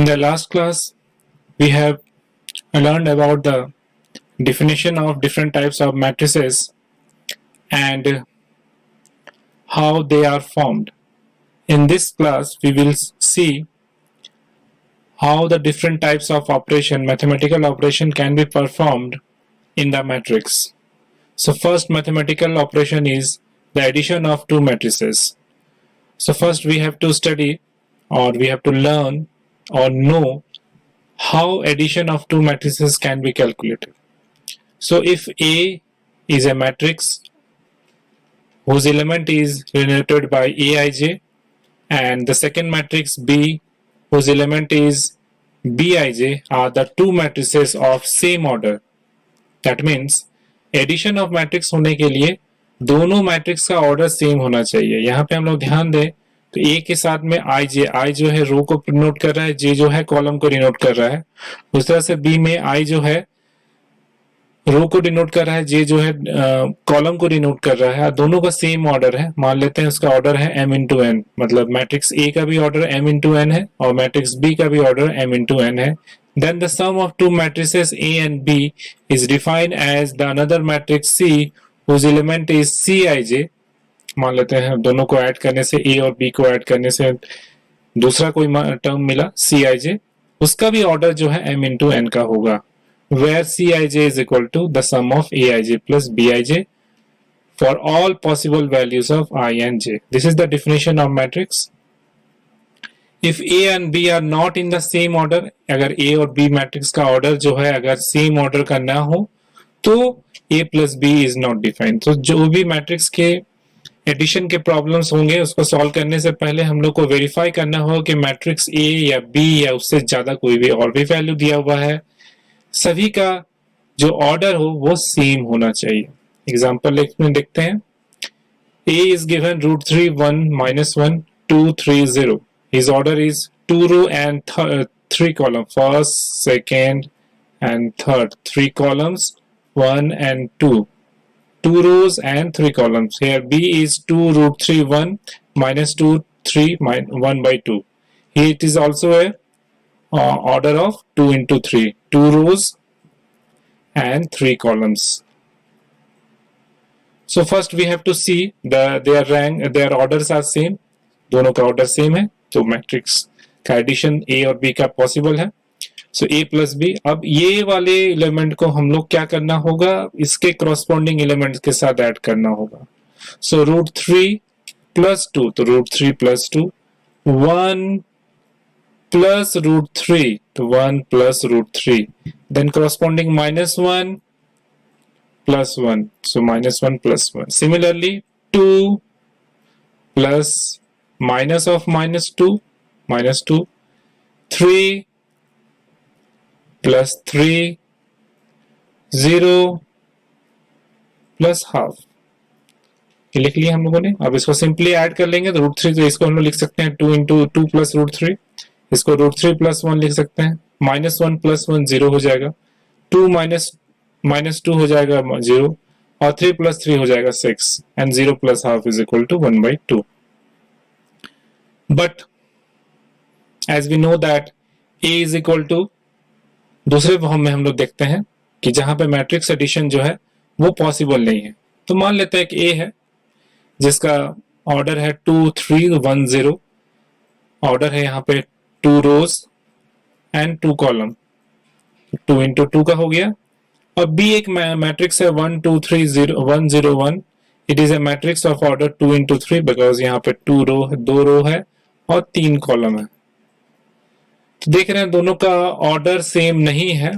the last class, we have learned about the definition of different types of matrices and how they are formed. In this class, we will see how the different types of operation, mathematical operation, can be performed in the matrix. So first mathematical operation is the addition of two matrices. So first we have to study, or we have to learn or know how addition of two matrices can be calculated. So if A is a matrix whose element is denoted by Aij, and the second matrix B whose element is Bij, are the two matrices of same order. That means addition of matrix होने के लिए दोनों matrix का order same होना चाहिए. यहाँ पे हम लोग ध्यान दें तो ए के साथ में आई जे, आई जो है रो को डिनोट कर रहा है, जे जो है कॉलम को डिनोट कर रहा है. उस तरह से बी में आई जो है रो को डिनोट कर रहा है, जे जो है कॉलम को डिनोट कर रहा है. दोनों का सेम ऑर्डर है. मान लेते हैं उसका ऑर्डर है m इंटू एन, मतलब मैट्रिक्स ए का भी ऑर्डर m इंटू एन है और मैट्रिक्स बी का भी ऑर्डर m इंटू एन है. Then the sum of two matrices A and B is defined as the another matrix C whose element is Cij. मान लेते हैं दोनों को ऐड करने से, A और B को ऐड करने से दूसरा कोई टर्म मिला Cij, उसका भी ऑर्डर जो है m इंटू एन का होगा, where Cij is equal to the sum of Aij plus Bij for all possible values of I and j. This is the definition of matrix. If A and B are not in the same order, अगर A और B matrix का order जो है अगर same order का ना हो तो A plus B is not defined. तो जो भी मैट्रिक्स के एडिशन के प्रॉब्लम्स होंगे उसको सॉल्व करने से पहले हम लोग को वेरीफाई करना होगा कि मैट्रिक्स A या B या उससे ज्यादा कोई भी और भी वैल्यू दिया हुआ है, सभी का जो ऑर्डर हो वो सेम होना चाहिए. एग्जाम्पल में देखते हैं. A is given √3 1 -1 2 3 0. His order is 2 row and 3 column. First, second, and third. 3 columns, 1 and 2. 2 rows and 3 columns. Here B is 2 √3 1 -2 3 1 by 2. Here it is also a order of 2 into 3. 2 rows and 3 columns. So first we have to see their orders are same. दोनों का order same है तो matrix का addition ए और B का possible है. सो ए plus B. अब ये वाले एलिमेंट को हम लोग क्या करना होगा, इसके करस्पॉन्डिंग एलिमेंट के साथ ऐड करना होगा. सो √3 प्लस 2, तो √3 प्लस 2, 1 प्लस √3, तो 1 plus √3, then corresponding -1 plus 1, so -1 plus 1. Similarly 2 plus minus of -2, 3 plus 3, 0 plus half. ये लिख लिया हम लोगों ने. अब इसको सिंपली ऐड कर लेंगे तो √3, तो इसको हम लोग लिख सकते हैं 2 into 2 plus √3. इसको √3 plus 1 लिख सकते हैं. -1 plus 1 0 हो जाएगा, 2 minus 2 हो जाएगा 0, और 3 plus 3 हो जाएगा 6, and 0 plus half is equal to 1 by 2. But as we know that A is equal to, दूसरे फॉर्म में हम लोग देखते हैं कि जहां पे मैट्रिक्स एडिशन जो है वो पॉसिबल नहीं है. तो मान लेते हैं कि A है जिसका ऑर्डर है 2 3 1 0. ऑर्डर है यहाँ पे 2 रोज एंड 2 कॉलम, 2 into 2 का हो गया. और B एक मैट्रिक्स है 1 2 3 0 1 0 1. It is a matrix of order 2 into 3 because यहाँ पे 2 रो है और 3 कॉलम है. तो देख रहे हैं दोनों का ऑर्डर सेम नहीं है,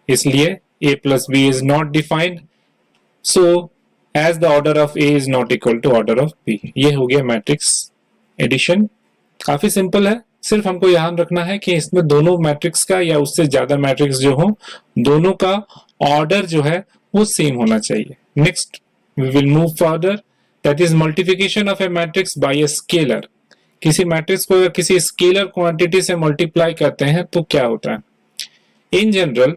इसलिए A plus B is not defined. So as the order of A is not equal to order of B. ये हो गया मैट्रिक्स एडिशन. काफी सिंपल है. सिर्फ हमको ध्यान रखना है कि इसमें दोनों मैट्रिक्स का या उससे ज्यादा मैट्रिक्स जो हो, दोनों का ऑर्डर जो है वो सेम होना चाहिए. Next we will move further, that is multiplication of a matrix by a scalar. किसी मैट्रिक्स को अगर किसी स्केलर क्वांटिटी से मल्टीप्लाई करते हैं तो क्या होता है. In general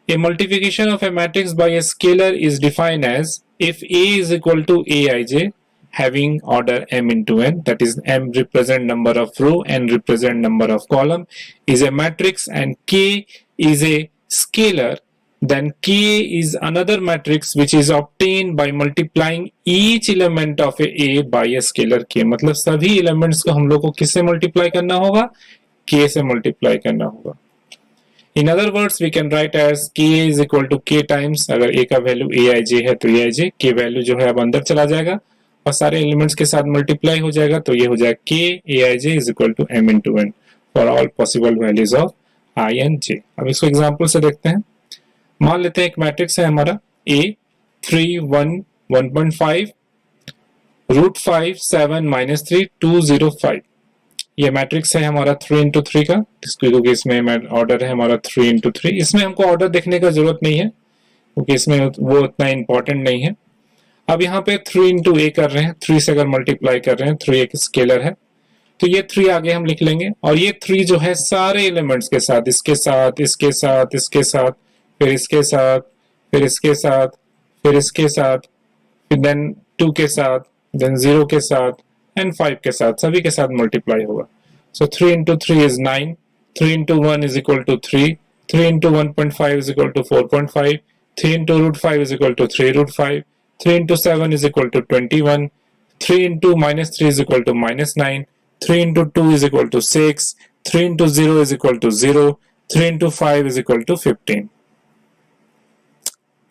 a multiplication of a matrix by a scalar is defined as if A is equal to Aij having order m into n, that is m represent number of row, n represent number of column, is a matrix and k is a scalar, then k is another matrix which is obtained by multiplying each element of a by a scalar k. मतलब सभी elements को हम लोग को किससे multiply करना होगा? k से multiply करना होगा. In other words, we can write as k is equal to k times, अगर a का वैल्यू aij है तो aij, k वैल्यू जो है अब अंदर चला जाएगा और सारे एलिमेंट्स के साथ मल्टीप्लाई हो जाएगा, तो ये हो जाएगा k aij is equal to m into n for all possible values of I and j. अब इसको एग्जांपल से देखते हैं. मान लेते हैं एक मैट्रिक्स है हमारा a 3 1 1.5 रूट 5 7 माइनस 3 2 0 5. ये मैट्रिक्स है हमारा 3 इंटू 3 का, क्योंकि इसमें ऑर्डर है हमारा 3 इंटू 3. इसमें हमको ऑर्डर देखने का जरूरत नहीं है क्योंकि इसमें वो उतना इंपॉर्टेंट नहीं है. अब यहाँ पे 3 इंटू ए कर रहे हैं, 3 से अगर मल्टीप्लाई कर रहे हैं, 3 एक स्केलर है तो ये 3 आगे हम लिख लेंगे और ये 3 जो है सारे एलिमेंट्स के साथ, इसके साथ, इसके साथ, इसके साथ, फिर इसके साथ, फिर इसके साथ, फिर इसके साथ, फिर देन 2 के साथ, देन 0 के साथ एंड 5 के साथ, सभी के साथ मल्टीप्लाई होगा. So 3 into 3 is 9, 3 into 1 is equal to 3, 3 into 1.5 is equal to 4.5, 3 into root 5 is equal to 3 root 5, 3 into 7 is equal to 21, 3 into minus 3 is equal to minus 9, 3 into 2 is equal to 6, 3 into 0 is equal to 0, 3 into 5 is equal to 15.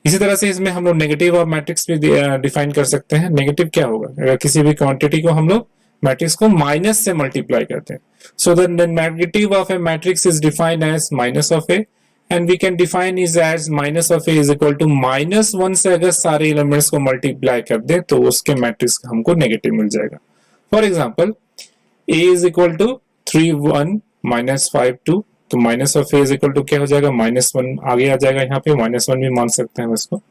इसी तरह से इसमें हम लोग negative और matrix भी define कर सकते हैं. नेगेटिव क्या होगा? अगर किसी भी क्वांटिटी को हम लोग मैट्रिक्स को माइनस से मल्टीप्लाई करते हैं, so the negative of a matrix is defined as minus of A, and we can define is as minus of a is equal to -1 से अगर सारे एलिमेंट्स को मल्टीप्लाई कर दे तो उसके मैट्रिक्स हमको नेगेटिव मिल जाएगा. For example a is equal to 3 1 minus 5 2, तो minus of a is equal to क्या हो जाएगा? -1 आगे आ जाएगा. यहाँ पे -1 भी मान सकते हैं इसको,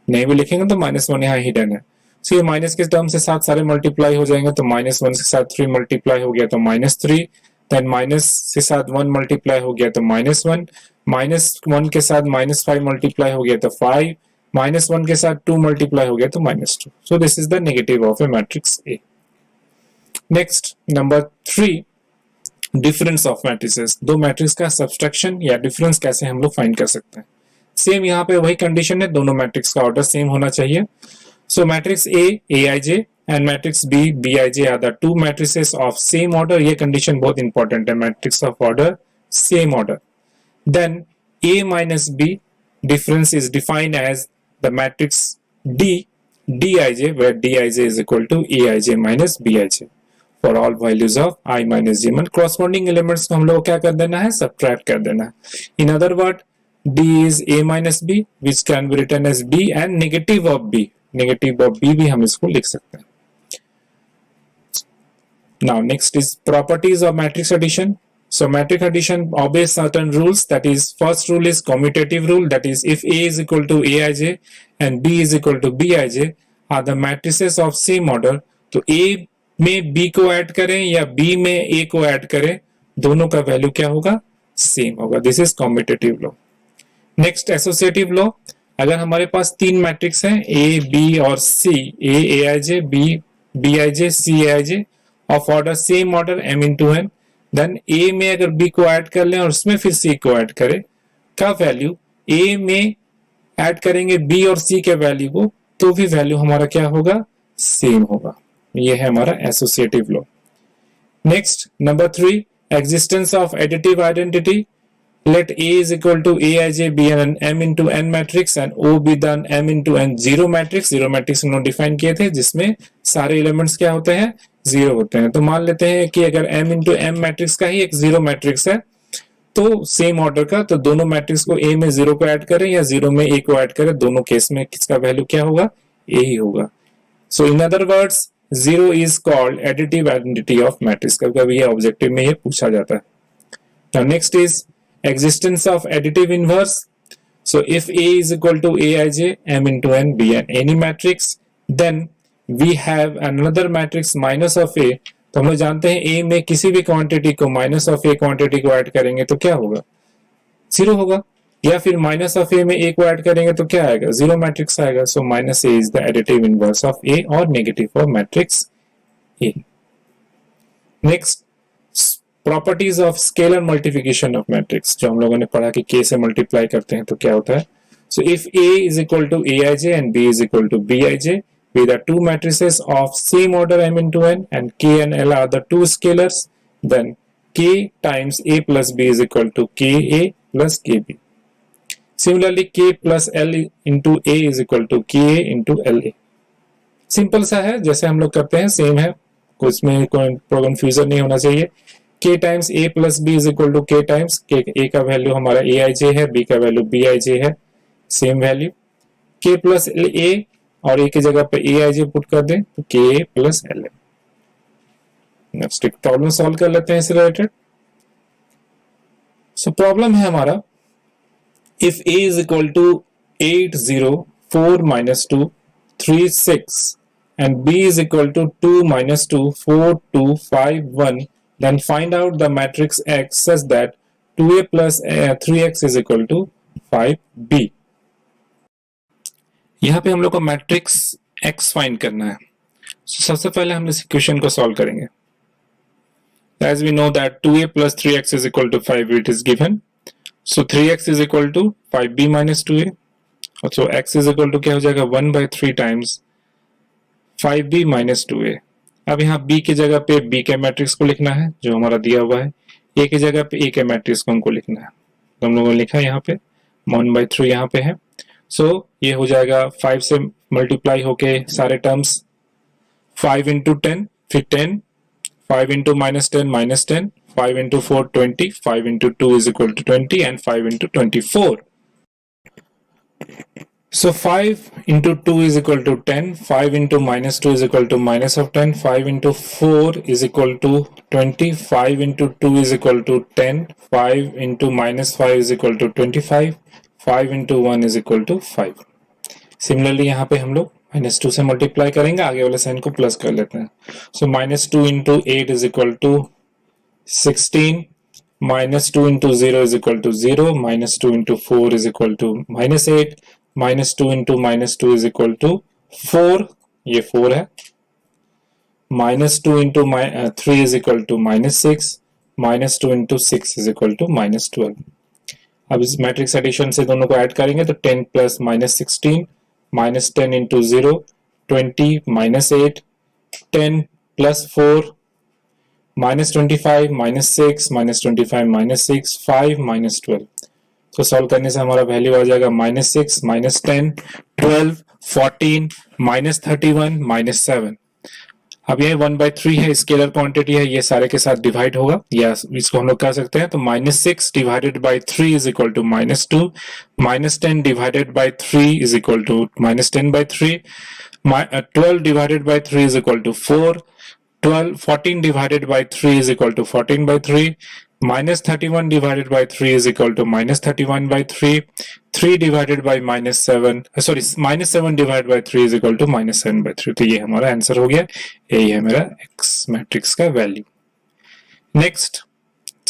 नहीं भी लिखेंगे तो -1 यहाँ हिडन है. सो ये माइनस के टर्म से साथ सारे मल्टीप्लाई हो जाएंगे, तो -1 के साथ 3 मल्टीप्लाई हो गया तो -3, देन माइनस के साथ 1 मल्टीप्लाई हो गया तो -1, -1 के साथ -5 मल्टीप्लाई हो गया तो 5, -1 के साथ 2 मल्टीप्लाई हो गया तो -2. So this is the negative of a matrix A. Next number 3, difference of matrices. दो मैट्रिक्स का सब्सट्रैक्शन या डिफरेंस कैसे हम लोग फाइंड कर सकते हैं. सेम यहाँ पे वही कंडीशन है, दोनों मैट्रिक्स का ऑर्डर सेम होना चाहिए. सो matrix A Aij and matrix B Bij are the two matrices of same order. ये condition बहुत important है, matrix of order same order. Then A minus B difference is defined as the matrix D Dij, where Dij is equal to Aij minus Bij for all values of I minus j. corresponding elements को हम लोग क्या कर देना है? subtract कर देना है. In other word, D is A minus B, which can be written as D and negative of B. Negative of B भी हम इसको लिख सकते हैं. Now next is properties of matrix addition. So matrix addition obeys certain rules. That is, first rule is commutative rule. That is, if A is equal to Aij and B is equal to Bij are the matrices of same order, तो A में B को add करें या B में A को add करें, दोनों का वैल्यू क्या होगा? सेम होगा. This is competitive law. Next associative law. अगर हमारे पास 3 मैट्रिक्स हैं A B और C, A Aij B Bij C Aij of order same order m into n, then A में अगर B को ऐड कर लें और उसमें फिर C को ऐड करें, का वैल्यू A में ऐड करेंगे B और C के वैल्यू को, तो भी वैल्यू हमारा क्या होगा? सेम होगा. ये है हमारा associative law. Next number 3, existence of additive identity. Let A is equal to Aij be an m into n matrix and O be the m into n zero matrix. Zero matrix हम लोग define किए थे जिसमें सारे elements क्या होते हैं? 0 होते हैं. तो मान लेते हैं कि अगर m into m मैट्रिक्स का ही एक 0 मैट्रिक्स है तो सेम ऑर्डर का, तो दोनों मैट्रिक्स को A में 0 को ऐड करें या 0 में A को ऐड करें, दोनों केस में किसका वैल्यू क्या होगा? A ही होगा. So in other words 0 is called additive identity of matrix. कभी ये ऑब्जेक्टिव में ये पूछा जाता है. Now next is existence of additive inverse. So if A is equal to Aij m into n be an any matrix, then we have another matrix minus of A. तो हम लोग जानते हैं A में किसी भी क्वांटिटी को minus of A quantity को ऐड करेंगे तो क्या होगा? 0 होगा. या फिर माइनस ऑफ ए में ए को ऐड करेंगे तो क्या आएगा, जीरो मैट्रिक्स आएगा. So minus A is the additive inverse of A और negative for matrix A. Next, properties of scalar multiplication of matrix, जो हम लोगों ने पढ़ा कि के से मल्टीप्लाई करते हैं तो क्या होता है. So if A is equal to aij and b is equal to bij with the two matrices of same order m into n and k and l are the two scalars, then k times a plus b is equal to ka plus kb. Similarly, k plus l into a is equal to ka into la. Simple सा है, जैसे हम लोग करते हैं same है, कुछ में कोई कंफ्यूजन नहीं होना चाहिए. k times a plus b is equal to k times k. a का वैल्यू हमारा aij है, b का वैल्यू bij है, same value. k plus a और a की जगह पे aij पुट कर दें तो k प्लस l. नेक्स्ट एक प्रॉब्लम सॉल्व कर लेते हैं इससे रिलेटेड. सो प्रॉब्लम है हमारा, if a is equal to 8 0 4 minus 2 3 6 and b is equal to 2 minus 2 4 2 5 1, then find out the matrix X such that 2a plus 3x is equal to 5b. यहाँ पे हम लोग को मैट्रिक्स X फाइंड करना है. सबसे पहले हम इस इक्वेशन को सॉल्व करेंगे. As we know that 2a plus 3x is equal to 5, it is given. So 3x is equal to 5b minus 2a. So x is equal to क्या हो जाएगा 1 by 3 times 5b minus 2a. अब यहाँ b की जगह पे b के matrix को लिखना है जो हमारा दिया हुआ है. a की जगह पे a के मैट्रिक्स को हमको लिखना है. तो हम लोगों ने लिखा है यहाँ पे 1 by 3 यहाँ पे है. सो ये हो जाएगा 5 से मल्टीप्लाई होके सारे टर्म्स 5 into 10, फिर 10, 5 into minus 10 minus 10, 5 into 4 20, 5 into 2 is equal to 20 and 5 into 24. So 5 into 2 is equal to 10, 5 into minus 2 is equal to minus of 10, 5 into 4 is equal to 20, 5 into 2 is equal to 10, 5 into minus 5 is equal to 25, 5 into 1 is equal to 5. Similarly यहाँ पे हम लोग -2 से multiply करेंगे, आगे वाले sign को plus कर लेते हैं. सो -2 into 8 is equal to 16, -2 into 0 is equal to 0, -2 into 4 is equal to -8, -2 into -2 is equal to 4, ये 4 है, -2 into 3 is equal to -6, -2 into 6 is equal to -12. अब इस मैट्रिक्स एडिशन से दोनों को ऐड करेंगे तो 10 प्लस -16, -10 into 0, 20, -8, 10 plus 4, -25, -6, -25, -6, 5, -12. तो सॉल्व करने से हमारा वैल्यू आ जाएगा -6, -10, 12, 14, -31, -7. अब ये 1 by 3 है, स्केलर क्वांटिटी है, ये सारे के साथ डिवाइड होगा, या इसको हम लोग कह सकते हैं तो -6 divided by 3 is equal to -2, -10 divided by 3 is equal to -10 by 3, 12 divided by 3 is equal to 4, 14 divided by 3 is equal to 14 by 3, -31 divided by 3 is equal to -31 by 3, 3 divided by -7 divided by 3 is equal to -7 by 3. तो ये हमारा answer हो गया, यही है मेरा x matrix का value. Next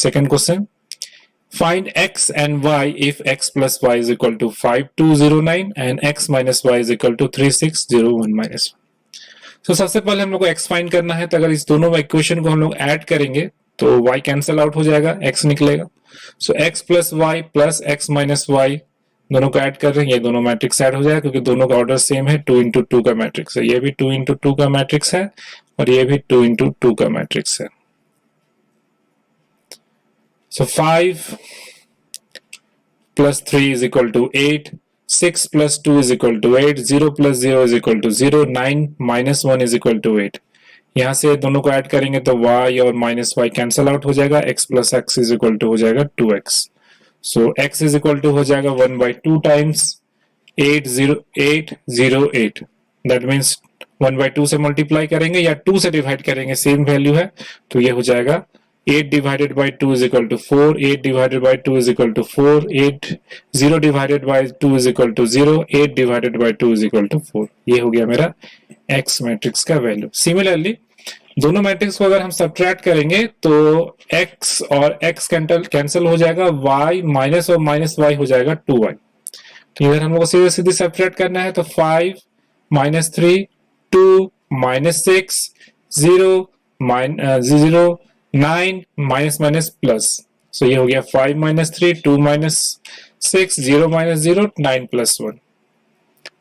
second question, find x and y if x plus y is equal to 5209 and x minus y is equal to 3601 minus 1. तो सबसे पहले हम लोग को x फाइंड करना है, तो अगर इस दोनों इक्वेशन को हम लोग ऐड करेंगे तो y कैंसिल आउट हो जाएगा, x निकलेगा. So x plus y plus x minus y दोनों को ऐड कर रहे हैं, ये दोनों मैट्रिक्स ऐड हो जाएगा क्योंकि दोनों का ऑर्डर सेम है, 2 into 2 का मैट्रिक्स है, ये भी 2 into 2 का मैट्रिक्स है और ये भी 2 into 2 का मैट्रिक्स है. सो 5 plus 3 is equal to 8, 6 plus 2 is equal to 8, 0 plus 0 is equal to 0, 9 minus 1 is equal to 8. यहाँ से दोनों को ऐड करेंगे तो y और माइनस वाई कैंसिल आउट हो जाएगा, x plus x is equal to हो जाएगा 2x. So x is equal to हो जाएगा 1 by 2 times 80808. That means 1 by 2 से मल्टीप्लाई करेंगे या 2 से डिवाइड करेंगे, सेम वैल्यू है, तो ये हो जाएगा 8 divided by 2 is equal to 4, 8 divided by 2 is equal to 4, 0 divided by 2 is equal to 0, 8 divided by 2 is equal to 4. ये हो गया मेरा x मैट्रिक्स का वैल्यू. सिमिलरली दोनों मैट्रिक्स को अगर हम सब्ट्रैक्ट करेंगे तो x और x कैंसिल हो जाएगा, y माइनस और माइनस y हो जाएगा 2y। तो इधर हम लोग को सीधे सीधे सब्ट्रैक्ट करना है, तो 5 minus 3 2 minus 6 0 0 9 minus minus plus. So ये हो गया 5 माइनस 3 2 माइनस 6 0 माइनस 0 9 प्लस 1।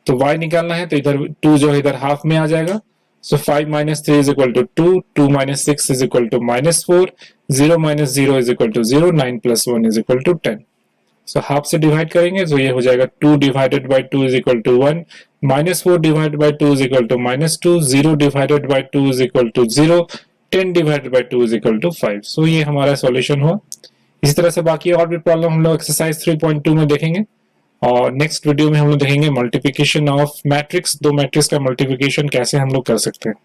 तो y निकालना है तो इधर 2 जो है इधर हाफ में आ जाएगा। So 5 minus 3 is equal to 2, 2 minus 6 is equal to minus 4, 0 minus 0 is equal to 0, 9 plus 1 is equal to 10. So half से डिवाइड करेंगे तो ये हो जाएगा 2 divided by 2 is equal to 1, minus 4 divided by 2 is equal to minus 2, 0 divided by 2 is equal to 0, 10 divided by 2 is equal to 5. So ये हमारा solution हुआ। इसी तरह से बाकी और भी प्रॉब्लम हम लोग एक्सरसाइज 3.2 में देखेंगे, और नेक्स्ट वीडियो में हम लोग देखेंगे मल्टीप्लिकेशन ऑफ मैट्रिक्स, दो मैट्रिक्स का मल्टीप्लिकेशन कैसे हम लोग कर सकते हैं।